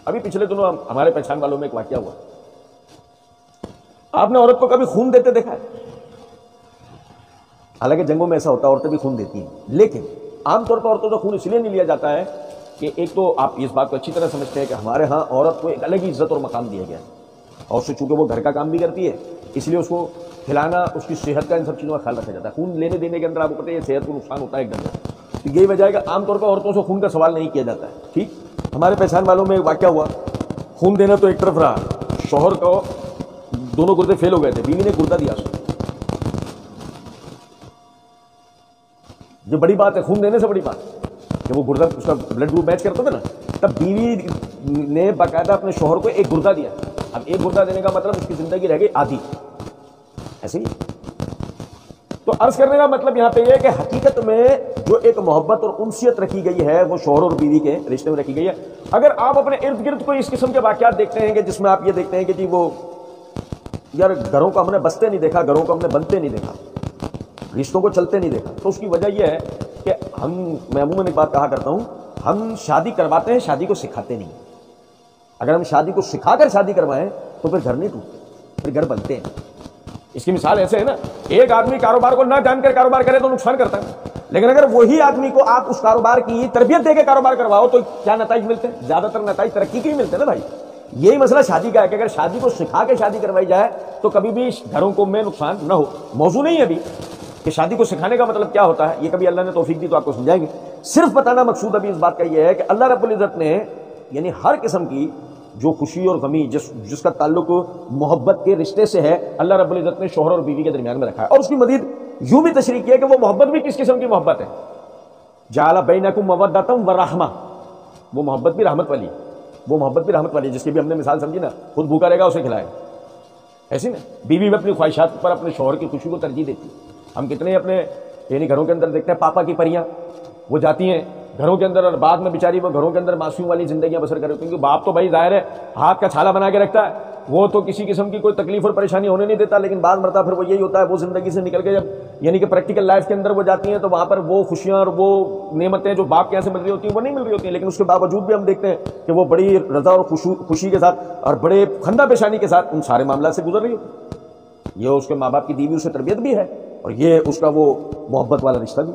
ابھی پچھلے دنوں ہمارے پہچان والوں میں ایک واقعہ ہوا. آپ نے عورت کو کبھی خون دیتے دیکھا ہے؟ حالانکہ جنگوں میں ایسا ہوتا ہے عورتیں بھی خون دیتی ہیں، لیکن عام طور پر عورتوں کا خون اس لیے نہیں لیا جاتا ہے کہ ایک تو آپ اس بات کو اچھی طرح سمجھتے ہیں کہ ہمارے ہاں عورت کو ایک الگ ہی عزت اور مقام دیا گیا ہے، اور اس سے چونکہ وہ گھر کا کام بھی کرتی ہے اس لیے اس کو کھلانا، اس کی صحت کا، ان سب چیزوں کا خیال رکھا جاتا ہے. خون لینے دینے کے اندر آپ کو پتہ ہے یہ صحت کو نقصان ہوتا ہے ایک دم. تو یہی وجہ ہے کہ عام طور پر عورتوں سے خون کا سوال نہیں کیا جاتا ہے. ٹھیک، ہمارے پہچان والوں میں واقعہ ہوا، خون دینا تو ایک طرف رہا، شوہر کو دونوں گردے فیل ہو گئے تھے، بیوی نے گردہ دیا اس کو. جو بڑی بات ہے خون دینے سے بڑی بات کہ وہ گردہ اس کا بلڈ گروپ میچ کرتا تھا نا، تب بیوی نے باقاعدہ اپنے شوہر کو ایک گردہ دیا. اب ایک گردہ دینے کا مطلب اس کی زندگی رہ گئی آدھی. ایسے ہی تو عرض کرنے کا مطلب یہاں پہ یہ ہے کہ حقیقت میں جو ایک محبت اور انسیت رکھی گئی ہے وہ شوہر اور بیوی کے رشتے میں رکھی گئی ہے. اگر آپ اپنے ارد گرد کوئی اس قسم کے واقعات دیکھتے ہیں کہ جس میں آپ یہ دیکھتے ہیں کہ جی وہ یار گھروں کو ہم نے بستے نہیں دیکھا، گھروں کو ہم نے بنتے نہیں دیکھا، رشتوں کو چلتے نہیں دیکھا، تو اس کی وجہ یہ ہے کہ میں عموماً ایک بات کہا کرتا ہوں، ہم شادی کرواتے ہیں، شادی کو سکھاتے نہیں. اگر ہم شادی کو سکھا کر شادی کروائیں تو پھر گھر نہیں ٹوٹتے، پھر گھر بنتے ہیں. اس کی مثال ایسے ہے نا، ایک آدمی کاروبار کو نہ جان کر کاروبار کرے تو نقصان کرتا ہے، لیکن اگر وہی آدمی کو آپ اس کاروبار کی تربیت دے کے کاروبار کرواؤ تو کیا نتائج ملتے ہیں؟ زیادہ تر نتائج ترقی کے ہی ملتے ہیں نا بھائی. یہی مسئلہ شادی کا ہے کہ اگر شادی کو سکھا کے شادی کروائی جائے تو کبھی بھی گھروں کو میں نقصان نہ ہو. موضوع نہیں ہے ابھی کہ شادی کو سکھانے کا مطلب کیا ہوتا ہے، یہ کبھی اللہ نے توفیق دی تو آپ کو سمجھائیں گے. صرف بتانا مقصود ابھی اس بات کا یہ ہے کہ اللہ رب العزت نے یعنی ہر قسم کی جو خوشی اور غمی جس کا تعلق محبت کے رشتے سے ہے، اللہ رب العزت نے شوہر اور بیوی کے درمیان میں رکھا ہے. اور اس کی مزید یوں بھی تشریح کی ہے کہ وہ محبت بھی کس قسم کی محبت ہے. جعل بینکم مودۃ ورحمہ، وہ محبت بھی رحمت والی ہے، وہ محبت بھی رحمت والی ہے، جس کی بھی ہم نے مثال سمجھی نا، خود بھوکا رہے گا اسے کھلائے. ایسی نا بیوی بھی اپنی خواہشات پر اپنے شوہر کی خوشی کو ترجیح دیتی. ہم کتنے اپنے یعنی گھروں کے اندر دیکھتے ہیں پاپا کی پریاں، وہ جاتی ہیں گھروں کے اندر اور بعد میں بیچاری وہ گھروں کے اندر معصوم والی زندگیاں بسر کرے. کیونکہ باپ تو بھائی ظاہر ہے ہاتھ کا چھالا بنا کے رکھتا ہے، وہ تو کسی قسم کی کوئی تکلیف اور پریشانی ہونے نہیں دیتا، لیکن بعض مرتبہ پھر وہ یہی ہوتا ہے وہ زندگی سے نکل کے جب یعنی کہ پریکٹیکل لائف کے اندر وہ جاتی ہیں تو وہاں پر وہ خوشیاں اور وہ نعمتیں جو باپ کے یہاں سے مل رہی ہوتی ہیں وہ نہیں مل رہی ہوتی ہیں. لیکن اس کے باوجود بھی ہم دیکھتے ہیں کہ وہ بڑی رضا اور خوشی کے ساتھ اور بڑے خندہ پیشانی کے ساتھ ان سارے معاملات سے گزر رہی ہوتی ہے. یہ اس کے ماں باپ کی دی ہوئی اسے تربیت بھی ہے اور یہ اس کا وہ محبت والا رشتہ بھی.